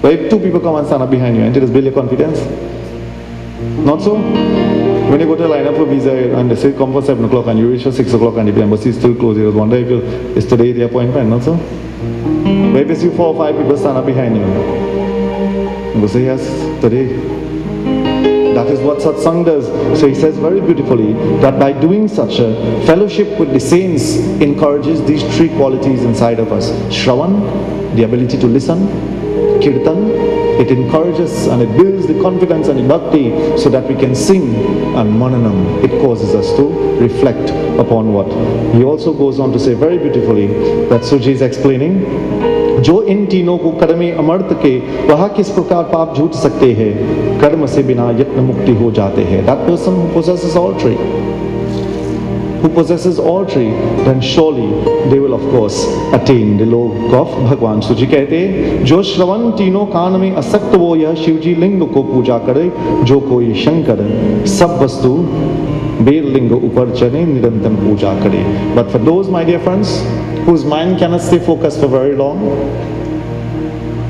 But if two people come and stand up behind you, and it is build your confidence? Not so? When you go to line up for visa and they say come for 7 o'clock and you reach for 6 o'clock and the embassy is still closed, you wonder if it's today the appointment, not so? But if you see 4 or 5 people stand up behind you, you will say yes, today. That is what satsang does. So he says very beautifully that by doing such a fellowship with the saints encourages these 3 qualities inside of us. Shravan, the ability to listen. Kirtan, it encourages and it builds the confidence and the bhakti so that we can sing. And mananam, it causes us to reflect upon what. He also goes on to say very beautifully that Suji is explaining, जो इन तीनों को कर्म अमर्थ के वह किस प्रकार पाप झूठ सकते हैं, कर्म से बिना यत्न मुक्ति हो जाते हैं. That person who possesses all 3, then surely they will of course attain the log of Bhagwan. So जी कहते हैं, जो श्रवण तीनों कान में असक्त वो यह शिवजी लिंग को पूजा करे, जो कोई शंकर सब वस्तु बेल लिंग ऊपर चढ़े निरंतर पूजा करे. But for those, my dear friends, whose mind cannot stay focused for very long,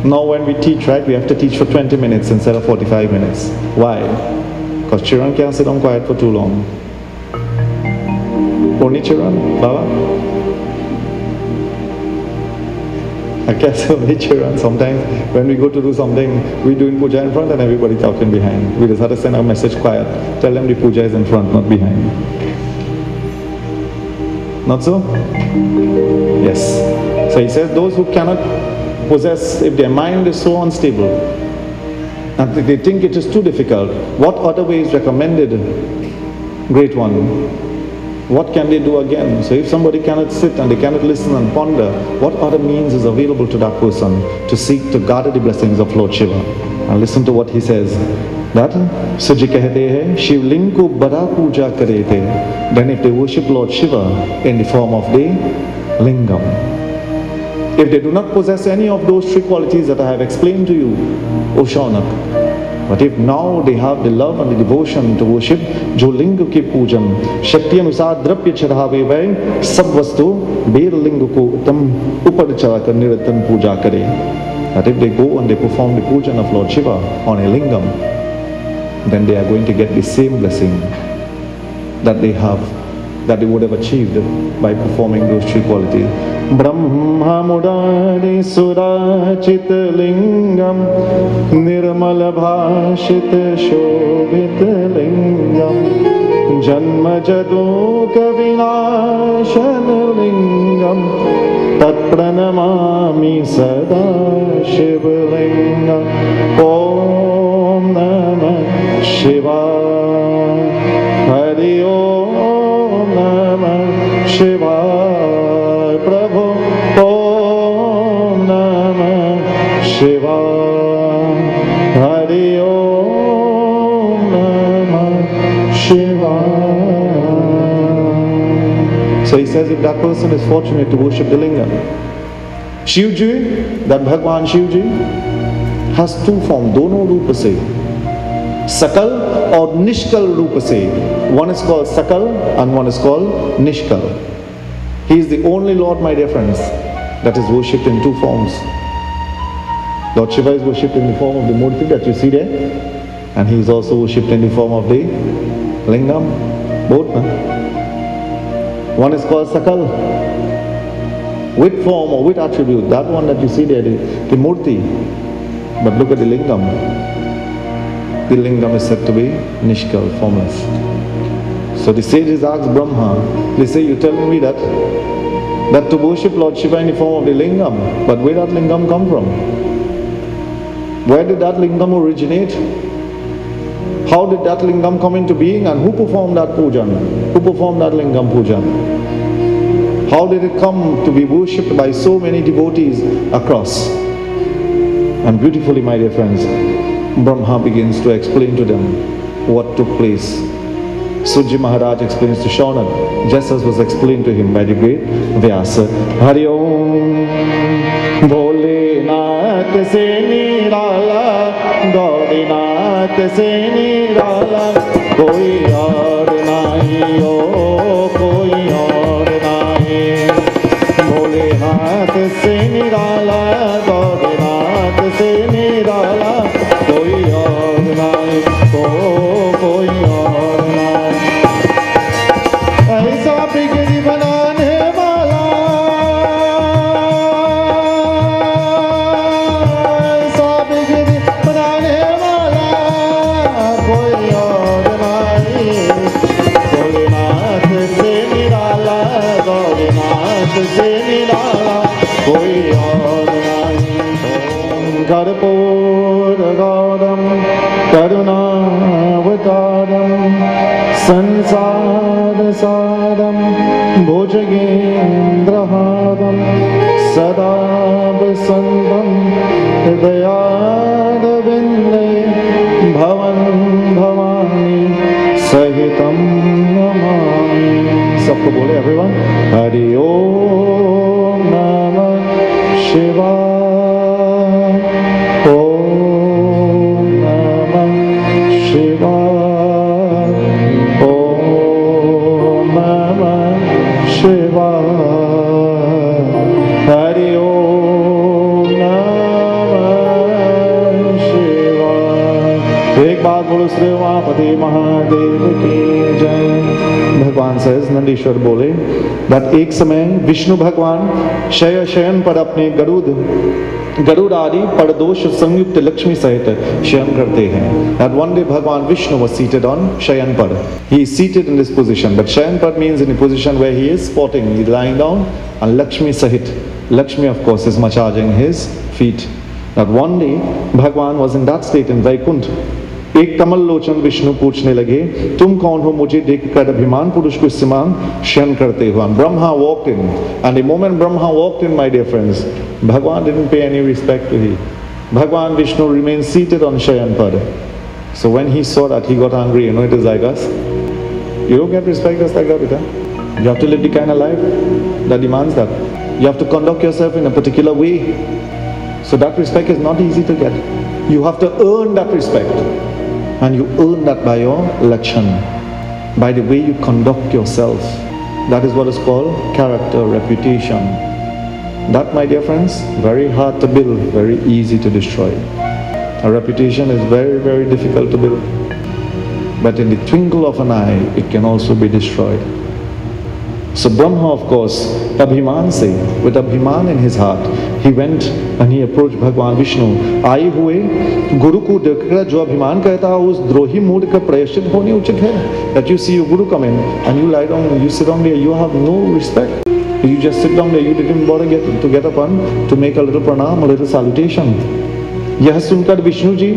now when we teach, right, we have to teach for 20 minutes instead of 45 minutes. Why? Because children can't sit down quiet for too long. Only children, Baba? I guess only children. Sometimes when we go to do something, we doing puja in front and everybody talking behind. We just have to send a message quiet. Tell them the puja is in front, not behind. Not so? Yes. So he says those who cannot possess, if their mind is so unstable and they think it is too difficult, what other way is recommended? Great one. What can they do again? So if somebody cannot sit and they cannot listen and ponder, what other means is available to that person to seek to gather the blessings of Lord Shiva? And listen to what he says. That Suji कहते हैं शिवलिंग को बड़ा पूजा करे थे. Then if they worship Lord Shiva in the form of the lingam, if they do not possess any of those 3 qualities that I have explained to you, O Shaunak, but if now they have the love and the devotion to worship, जो लिंग की पूजन शक्ति अनुसार द्रव्य चढ़ावे वह सब वस्तु बेर लिंग को उत्तम ऊपर चढ़ाकर निरंतर पूजा करे. That if they go and they perform the pujan of Lord Shiva on a lingam, then they are going to get the same blessing that they would have achieved by performing those 3 qualities. Brahma mudari surachit lingam nirmal bhashit shobhit lingam janma jadoka vinashan lingam tat pranamami sada shivlingam. Om Namah Shivaya. Hari Om Namah Shivaya. Prabhu Om Namah Shivaya. Hari Om Namah Shivaya. So he says if that person is fortunate to worship the lingam, Shivji, that Bhagwan Shivji has 2 forms, दोनों रूप से, सकल और निष्कल रूप से. One is called sakal and one is called nishkal. He is the only Lord, my dear friends, that is worshipped in 2 forms. Lord Shiva is worshipped in the form of the murti that you see there, and he is also worshipped in the form of the lingam. Both, no? One is called sakal, with form or with attribute, that one that you see there, the murti. But look at the lingam. The lingam is said to be nishkal, formless. So the sages ask Brahma, they say, you telling me that to worship Lord Shiva in the form of the lingam, but where did that lingam come from? Where did that lingam originate? How did that lingam come into being, and who performed that pujan? Who performed that lingam pujan? How did it come to be worshipped by so many devotees across? And beautifully, my dear friends, Brahma begins to explain to them what took place. Suji Maharaj explains to Shaunak, just as was explained to him by the great Vyasa. Hari Om Bholenath se nirala, Gaurinath se nirala, koi aur nahi ho, koi aur nahi. Bholenath se nirala, Gaurinath se nirala, कर्पूरगौरं करुणावतारं संसारसारं भुजगेन्द्रहारं सदा वसन्तं हृदयारविन्दे भवं भवानी सहितं नमामि। सबको बोले everyone, Hari ओम नमः शिवाय, ओम नमः शिवाय, ओम नमः शिवाय, हरि ओम नमः शिवाय। एक बात बोलो, श्री उमापति महादेव की जय। भगवान says, नंदीश्वर बोले, that एक समय विष्णु भगवान शयन पर अपने गरुड़ आदि परदोष संयुक्त लक्ष्मी सहित शयन करते हैं। That one day Bhagwan Vishnu was seated on shayan par. He is seated in this position, but shayan par means in a position where he is squatting, he is lying down, and Lakshmi sahit. Lakshmi of course is massaging his feet. That one day Bhagwan was in that state in Vaikuntha. एक कमल लोचन विष्णु पूछने लगे, तुम कौन हो मुझे देखकर अभिमान पुरुष को समान शयन करते हो? And Brahma walked in, and the moment Brahma walked in, my dear friends, Bhagwan didn't pay any respect to him. Bhagwan Vishnu remained seated on shayan par. So when he saw that, he got angry. You know, it is like us. You don't get respect just like that, Vita. You have to live the kind of life that demands that. You have to conduct yourself in a particular way. So that respect is not easy to get. You have to earn that respect. And you earn that by your lakshan, by the way you conduct yourself. That is what is called character, reputation. That, my dear friends, very hard to build, very easy to destroy. A reputation is very, very difficult to build. But in the twinkle of an eye, it can also be destroyed. So Brahma, of course, Abhiman se, with Abhiman in his heart, he went and he approached Bhagwan Vishnu. आए हुए गुरु को देखकर जो अभिमान कहता है, उस द्रोही mood का प्रायश्चित होने उचित है. That you see your guru come in and you lie down, you sit down there, you have no respect. You just sit down there, you didn't bother to get up and to make a little pranam, a little salutation. यह सुनकर विष्णु जी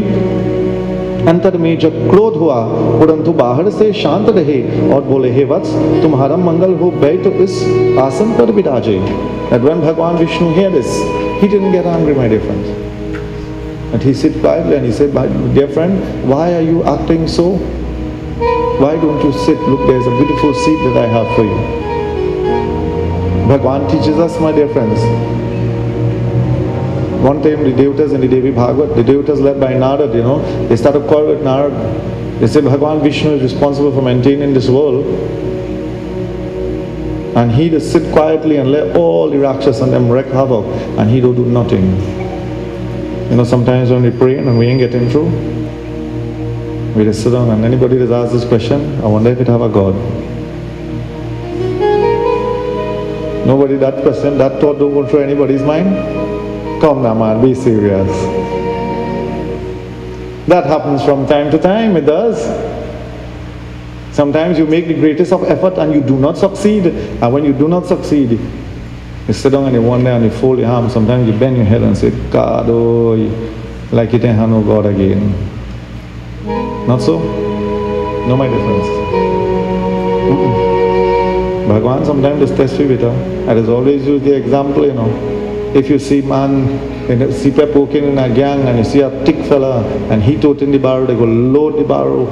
अंतर में जब क्रोध हुआ, परंतु बाहर से शांत रहे और बोले, हे वत्स, तुम्हारा मंगल हो, बैठ तो इस आसन पर विराजे. That when Bhagwan Vishnu heard this, he didn't get angry, my dear friends. And he sit quietly and he said, my dear friend, why are you acting so? Why don't you sit? Look, there's a beautiful seat that I have for you. Bhagwan teaches us, my dear friends. One time the devatas in the Devi Bhagavad, the devatas led by Narad, you know, they started quarrel with Narad. They said Bhagwan Vishnu is responsible for maintaining this world. And he just sit quietly and let all the Rakshas and them wreak havoc, and he don't do nothing. You know, sometimes when we pray and we ain't getting through, we just sit down and anybody that asks this question, I wonder if it have a God. Nobody that question, that thought don't go through anybody's mind. Come now man, be serious. That happens from time to time, it does. Sometimes you make the greatest of effort and you do not succeed. And when you do not succeed, you sit down and you wonder and you fold your arms. Sometimes you bend your head and say, God, oh, like you didn't have no God again. Not so? No, my difference. Bhagwan sometimes just tests you with her. I just always use the example, you know. If you see man in a sea poking in a gang and you see a thick fella and he tote in the barrel, they go load the barrel.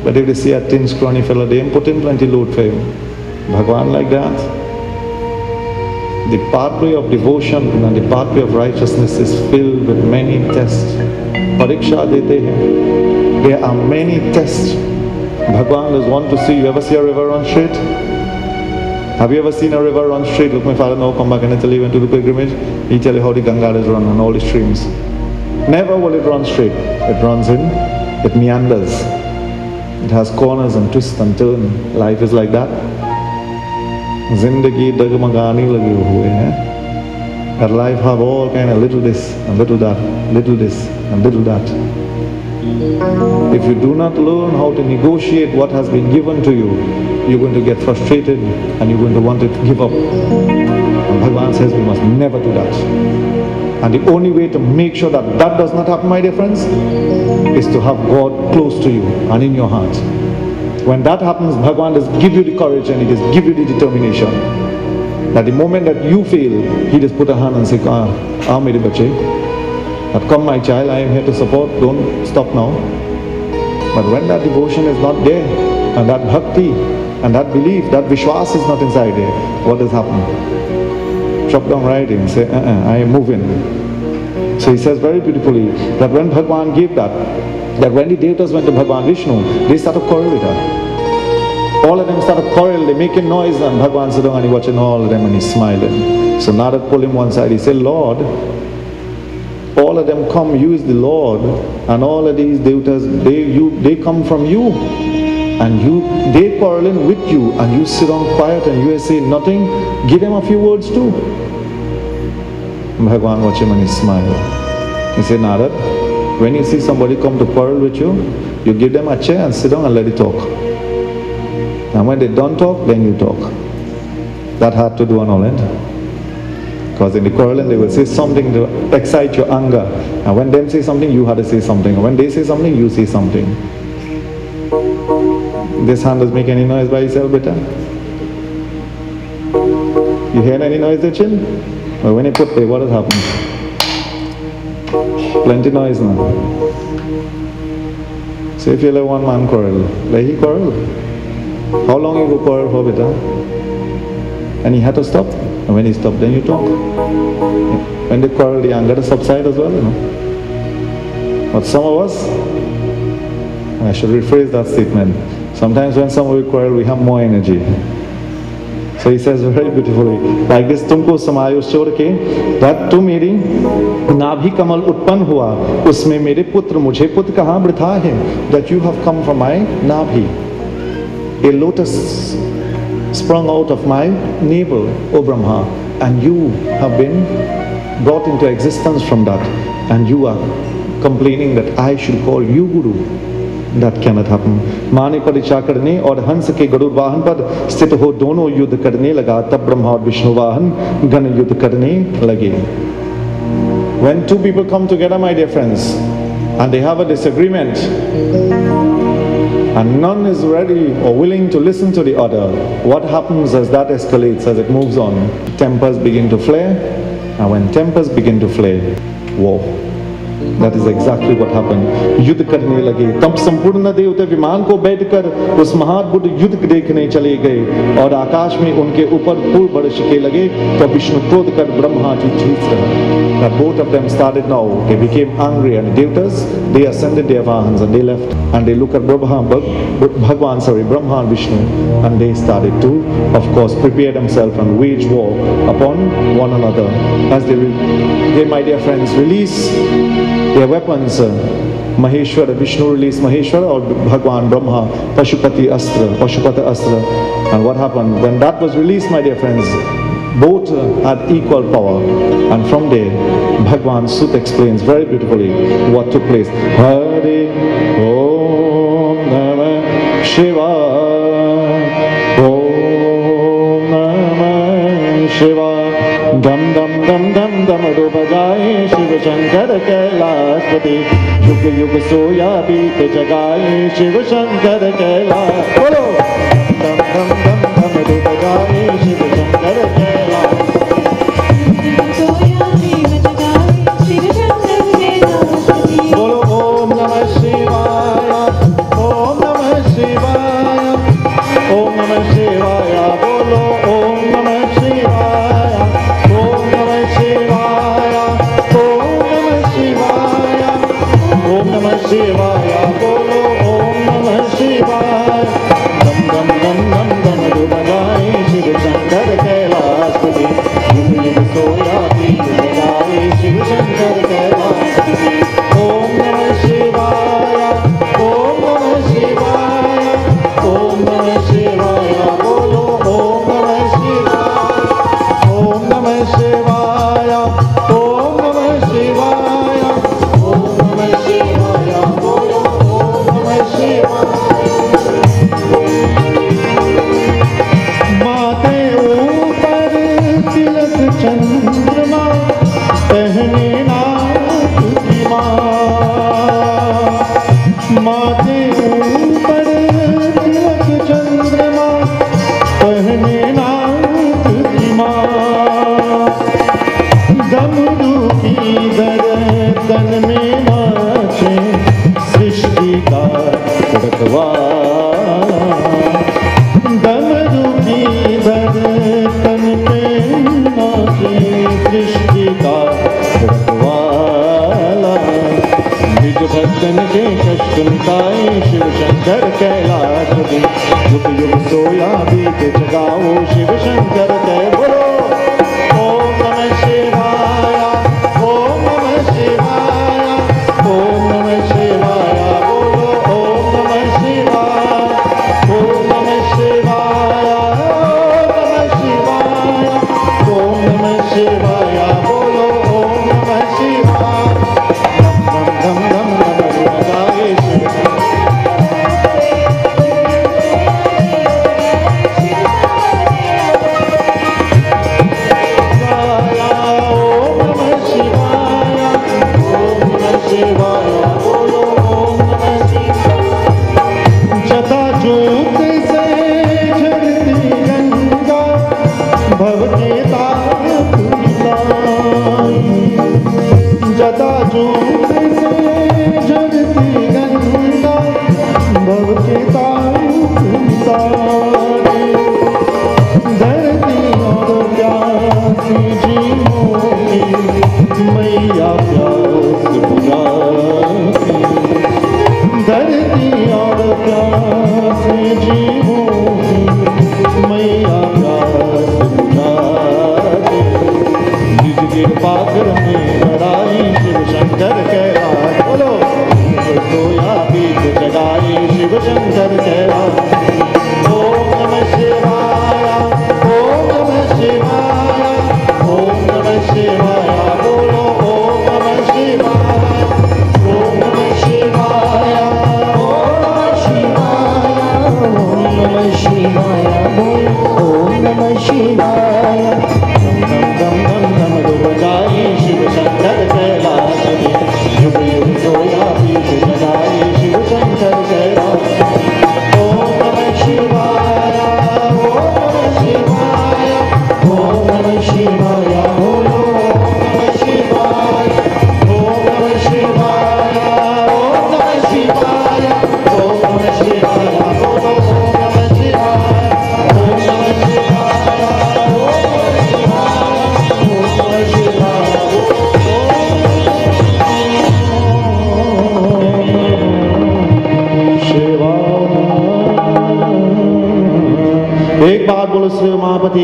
But if they see a thin scrawny fella, they put in plenty load for him. Bhagwan like that. The pathway of devotion and the pathway of righteousness is filled with many tests. Pariksha dete hain. There are many tests. Bhagwan is one to see. You ever see a river run straight? Have you ever seen a river run straight? Look, my father now come back and I tell you went to the pilgrimage. He tell you how the Ganga is run and all the streams. Never will it run straight. It runs in, it meanders. It has corners and twists and turns. Life is like that. Zindagi dagmagani lagi hue hai. That life have all kind of little this and little that, little this and little that. If you do not learn how to negotiate what has been given to you, you're going to get frustrated and you're going to want to give up. And Bhagavan says we must never do that. And the only way to make sure that that does not happen, my dear friends, is to have God close to you and in your heart. When that happens, Bhagavan does give you the courage and He does give you the determination. That the moment that you fail, He just put a hand and say, mere bache, but come my child, I am here to support, don't stop now. But when that devotion is not there, and that bhakti, and that belief, that vishwas is not inside there, what does happen? Chop down writing, say, I am moving. So he says very beautifully that when Bhagavan gave that when the devatas went to Bhagavan Vishnu, they started quarrel with her. All of them started quarrel, they making noise, and Bhagavan sat down and he watching all of them and he's smiling. So Narad pulled him one side, he said, Lord, all of them come, you is the Lord, and all of these devatas, they come from you. And they quarreling with you, and you sit on quiet and you say nothing, give them a few words too. Bhagavan watched him and he smiled. He said, Narad, when you see somebody come to quarrel with you, you give them a chair and sit down and let it talk. And when they don't talk, then you talk. That had to do on all end. Because in the quarreling they will say something to excite your anger. And when them say something, you have to say something. And when they say something, you say something. This hand does make any noise by itself, beta? You hear any noise, the chin? Well, when you put there, what has happened? Plenty noise now. So if you let one man quarrel, let he quarrel. How long you go quarrel for, beta? And he had to stop. And when he stopped, then you talk. When they quarrel, the anger to subside as well, you know. But some of us, I should rephrase that statement. Sometimes when somebody quarrel, we have more energy. So he says very beautifully, like this, तुमको समायुष छोड़ के, that तू मेरी नाभि कमल उत्पन्न हुआ, उसमें मेरे पुत्र मुझे पुत्र कहाँ वृथा है, that you have come from my navi. A lotus sprung out of my navel, O Brahma, and you have been brought into existence from that, and you are complaining that I should call you Guru. That cannot happen. माने परिचा करने और हंस के गरुड़ वाहन पर स्थित हो दोनों युद्ध करने लगा, तब ब्रह्मा और विष्णु वाहन गण युद्ध करने लगे. When two people come together, my dear friends, and they have a disagreement, and none is ready or willing to listen to the other, what happens as that escalates, as it moves on? Tempers begin to flare, and when tempers begin to flare, war. That is exactly what happened. युद्ध करने लगे. तब संपूर्ण देवता विमान को बैठकर उस महाअद्भुत युद्ध देखने चले गए और आकाश में उनके ऊपर फूल बरसने लगे. तो विष्णु क्रोध कर ब्रह्मा जी जीत रहे. That both of them started now. They became angry, and the devatas, they ascended their vahans and they left, and they look at Brahma and Vishnu, and they started to, of course, prepare themselves and wage war upon one another. As they, my dear friends, release their weapons. Maheshwara, Vishnu released Maheshwara, or Bhagwan Brahma, Pashupati Astra. And what happened? When that was released, my dear friends, both had equal power. And from there, Bhagwan Sut explains very beautifully what took place. Hare Om Namah Shivaya, Om Namah Shivaya. Dam dam dam dam dam do bajaye Shiva Shankar Kailaspati, Yug yug soya beat jagaye Shiva Shankar Kailaspati. Bolo dam dam dam dam do bajaye Shiva Shankar Kailaspati. Bolo Om Namah Shivaya, Om Namah Shivaya, Om Namah Shivaya. Bolo Om Namah Shivaya, Om Namah Shivaya, Om Namah Shivaya, Om Namah Shivaya. Bolo Om Namah Shivaya. Dam dam dam dam dam do bajaye Shiva Shankar Kailaspati. भक्तन के कष्ट मिटाए शिव शंकर कैलाशपति युग युग सोया बीत जगाओ शिव शंकर कै बोलो ओम नमः शिवाय ओम नमः शिवाय ओम नमः शिवाय बोलो ओम नमः शिवाय ओम नमः शिवाय ओम नमः शिवाय बोलो ओम नमः शिवाय धम धम धम बजाए Shiv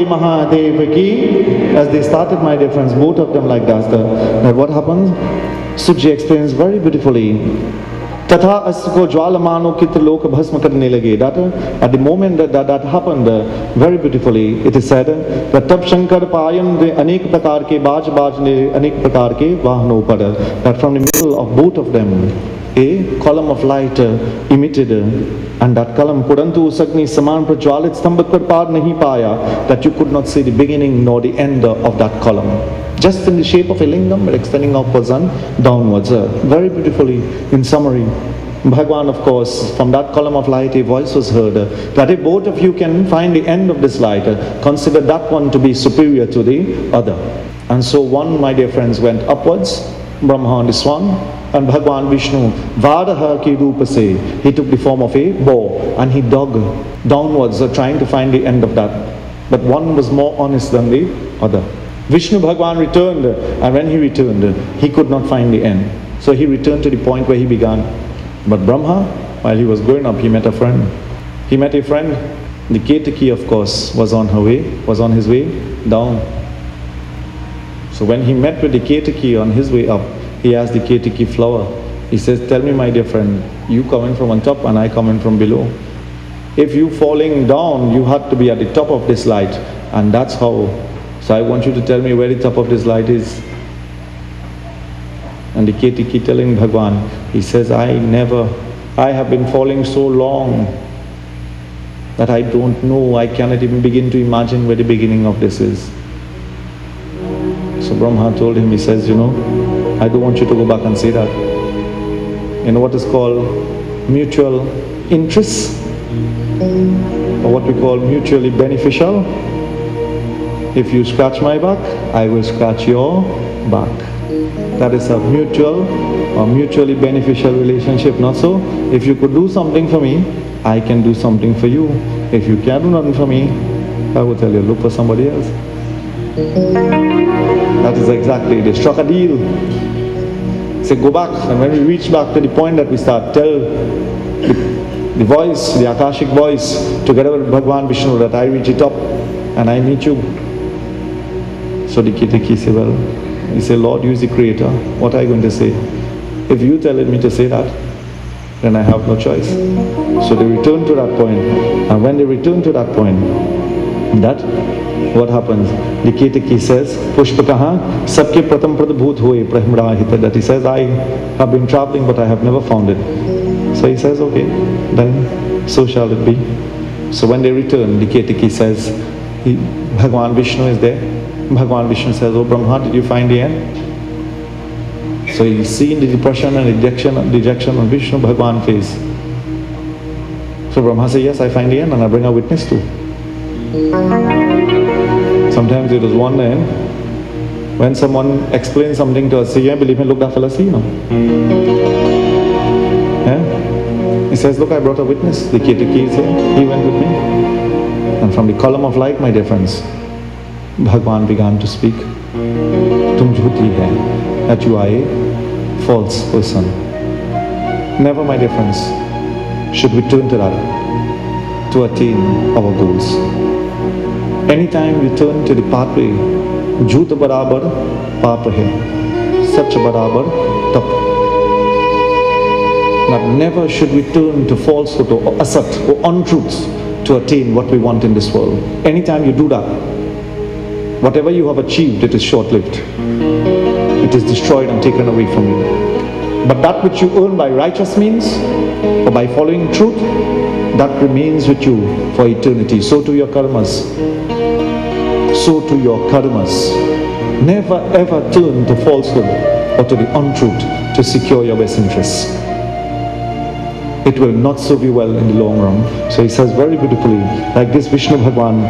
Mahadev ki. As they started, my dear friends, both of them like that what happens? Sukji explains very beautifully. तथा अस्य को ज्वालमानो कित्र लोक भस्म करने लगे. That at the moment that happened, very beautifully it is said that तब शंकर पायन अनेक प्रकार के बाज ने अनेक प्रकार के वाहनों पर. That from the middle of both of them a column of light emitted, and that column परंतु उस अग्नि समान प्रज्वालित स्तंभ पर पार नहीं पाया. That you could not see the beginning nor the end of that column. Just in the shape of a lingam, but extending upwards and downwards. Very beautifully, in summary, Bhagwan, of course, from that column of light, a voice was heard that if both of you can find the end of this light, consider that one to be superior to the other. And so one, my dear friends, went upwards, Brahma and the swan, and Bhagwan Vishnu, Vadaha ki rupa se, he took the form of a boar and he dug downwards, trying to find the end of that. But one was more honest than the other. Vishnu Bhagwan returned, and when he returned, he could not find the end. So he returned to the point where he began. But Brahma, while he was going up, he met a friend. He met a friend. The Ketaki, of course, was on his way down. So when he met with the Ketaki on his way up, he asked the Ketaki flower. He says, tell me, my dear friend, you coming from on top and I coming from below. If you falling down, you had to be at the top of this light, and that's how. So I want you to tell me where the top of this light is. And the Ketaki telling Bhagwan, he says, I have been falling so long that I don't know, I cannot even begin to imagine where the beginning of this is. So Brahma told him, he says, I don't want you to go back and say that. You know what is called mutual interest, or what we call mutually beneficial? If you scratch my back, I will scratch your back. That is a mutual or mutually beneficial relationship, not so? If you could do something for me, I can do something for you. If you can't do nothing for me, I will tell you, look for somebody else. That is exactly, they struck a deal. Say, go back. And when we reach back to the point that we start, tell the voice, the Akashic voice, together with Bhagavan Vishnu, that I reach it up and I meet you. So the Ketaki said, well, he said, Lord, you is the creator. What are you going to say? If you tell me to say that, then I have no choice. So they return to that point. And when they return to that point, that what happens? The Ketaki says, Pushpakaha, Sabke Pratam Pradabhut Hoye Prahmrahita. That he says, I have been traveling but I have never found it. So he says, okay, then so shall it be. So when they return, the Ketaki says, Bhagavan Vishnu is there. Bhagavan Vishnu says, oh Brahma, did you find the end? So he's seen the depression and dejection on Vishnu Bhagavan's face. So Brahma says, yes, I find the end and I bring a witness too. Sometimes it was one end, when someone explains something to us, say, yeah, believe me, look, that fella see, no? Yeah? He says, look, I brought a witness. The Ketaki is here. He went with me. And from the column of light, my dear friends, Bhagavan began to speak. Tum jhuti hai, that you are a false person. Never, my dear friends, should we turn to that to attain our goals. Anytime we turn to the pathway, jhoot barabar paap hai, sach barabar tap. Now never should we turn to falsehood or asat or untruths to attain what we want in this world. Anytime you do that, whatever you have achieved, it is short-lived. It is destroyed and taken away from you. But that which you earn by righteous means or by following truth, that remains with you for eternity. So to your karmas. So to your karmas. Never ever turn to falsehood or to the untruth to secure your best interests. It will not serve you well in the long run. So he says very beautifully, like this Vishnu Bhagavan,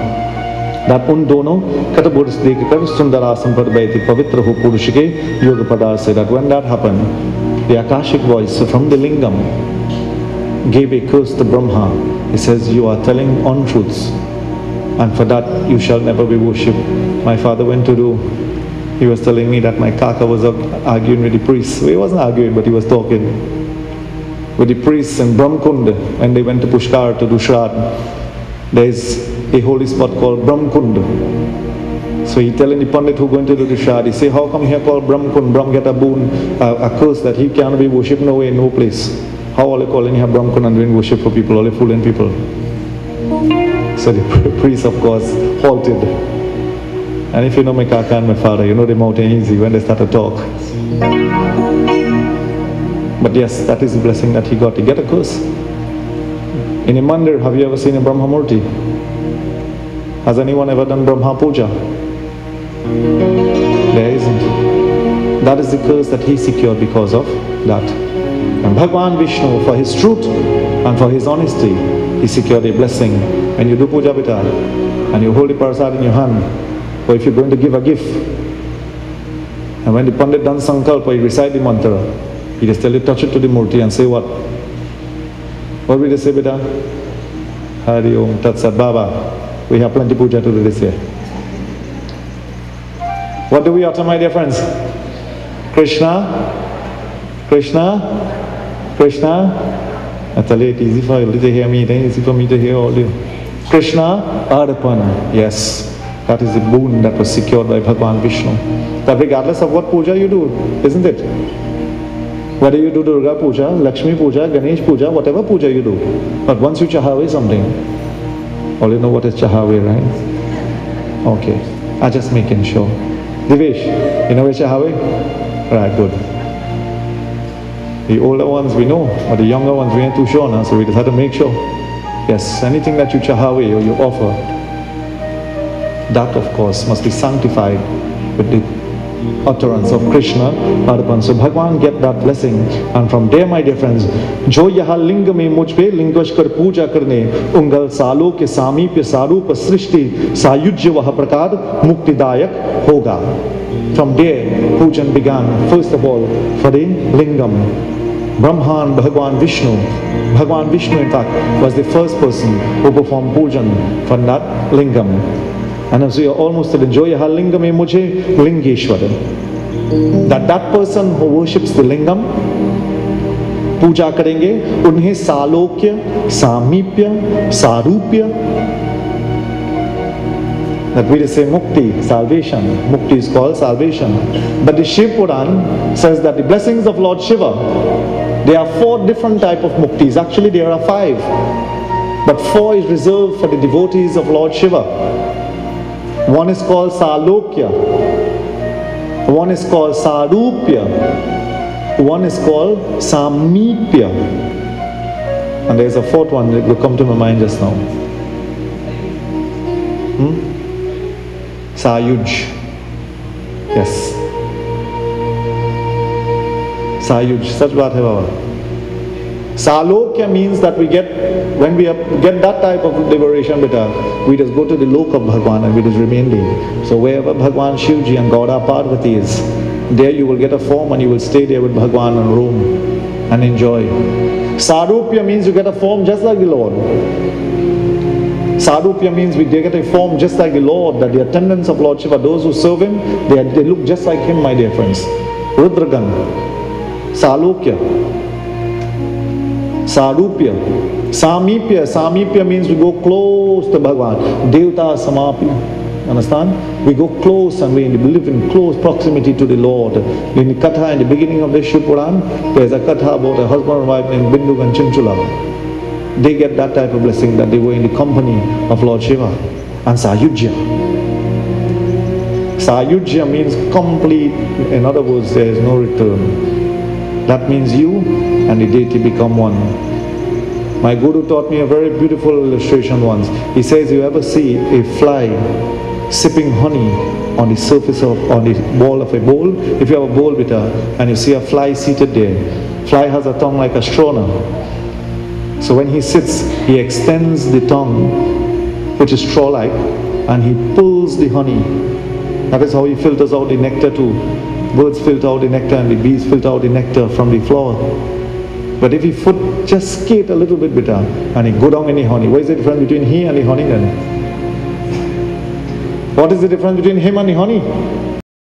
that un dono kataburs dekar sundarasam par baiti pavitra ho purushike yoga padar say that when that happened, the Akashic voice from the lingam gave a curse to Brahma. He says, you are telling untruths, and for that you shall never be worshipped. My father went to do, he was telling me that my kaka was arguing with the priests. He wasn't arguing, but he was talking with the priests in Brahmakund when they went to Pushkar to do Shrad. There is a holy spot called Brahmakund. So he telling the Pandit who going to do the Shrad, he say, how come here called Brahmakund? Brahm get a boon, a curse that he can't be worshipped no way, no place. How all they calling here Brahmakund and doing worship for people, all they fooling people. So the priest of course halted. And if you know my kaka and my father, you know they mountain easy when they start to talk. But yes, that is the blessing that he got. He get a curse. In a mandir, have you ever seen a Brahma Murti? Has anyone ever done Brahma Puja? There isn't. That is the curse that he secured because of that. And Bhagavan Vishnu, for his truth and for his honesty, he secured a blessing. When you do Puja Bita and you hold the prasad in your hand, or if you're going to give a gift, and when the Pandit done Sankalpa, you recite the mantra, he just tell you, touch it to the Murti and say what? What will they say, Beta? Hari Om Tat Sat Baba. We have plenty puja to do this year. What do we utter, my dear friends? Krishna, Krishna, Krishna. I tell you, it's easy for you to hear me, it ain't easy for me to hear all you. Krishna Arpan. Yes, that is the boon that was secured by Bhagavan Vishnu. That regardless of what puja you do, isn't it? Whether you do Durga Puja, Lakshmi Puja, Ganesh Puja, whatever puja you do. But once you chahawe something, all you know what is chahawe, right? Okay, I'm just making sure. Divesh, you know what chahawe? Right, good. The older ones we know, but the younger ones we ain't too sure now, so we just have to make sure. Yes, anything that you chahawe or you offer, that of course must be sanctified with the utterance of Krishna Arpan. So Bhagavan get that blessing, and from there, my dear friends, Jo yaha linga mein mujh pe lingvash kar puja karne ungal salo ke samipya sarupa srishti sayujya vaha prakad muktidayak hoga. From there, pujan began, first of all, for the lingam. Brahma and Bhagavan Vishnu. Bhagavan Vishnu, in fact, was the first person who performed pujan for that lingam. And as we are almost to the Jo yaha linga mein mujhe lingeshwara. that person who worships the lingam, पूजा करेंगे, उन्हें सालोक्य, सामीप्य, सारूप्य, that we say mukti, salvation. Mukti is called salvation. But the Shiv Puran says that the blessings of Lord Shiva, there are 4 different types of muktis. Actually there are 5. But 4 is reserved for the devotees of Lord Shiva. One is called salokya. One is called sarupya. One is called samipya. And there is a 4th one that will come to my mind just now. Sayuj. Yes. Sayuj. Such baat hai Baba. Salokya means that we get, when we get that type of liberation, we just go to the lok of Bhagwan and we just remain there. So wherever Bhagwan Shivji and Gauda Parvati is, there you will get a form and you will stay there with Bhagwan and roam and enjoy. Sarupya means you get a form just like the Lord. Sarupya means we get a form just like the Lord, that the attendants of Lord Shiva, those who serve him, they look just like him, my dear friends. Rudragan, Salokya, Sarupya, Samipya. Samipya means we go close to Bhagavan. Devta Samapi. Understand? We go close and we live in close proximity to the Lord. In the Katha, in the beginning of the Shiv Puran, there is a Katha about a husband and wife named Bindu and Chinchula. They get that type of blessing, that they were in the company of Lord Shiva. And Sayujya. Sayujya means complete. In other words, there is no return. That means you and the deity become one. My Guru taught me a very beautiful illustration once. He says, you ever see a fly sipping honey on the surface of, on the wall of a bowl? If you have a bowl with her and you see a fly seated there, fly has a tongue like a straw now. So when he sits, he extends the tongue, which is straw-like, and he pulls the honey. That is how he filters out the nectar too. Birds filter out the nectar and the bees filter out the nectar from the flower. But if he foot just skate a little bit bitter and he go down in the honey, what is the difference between he and the honey then? What is the difference between him and the honey?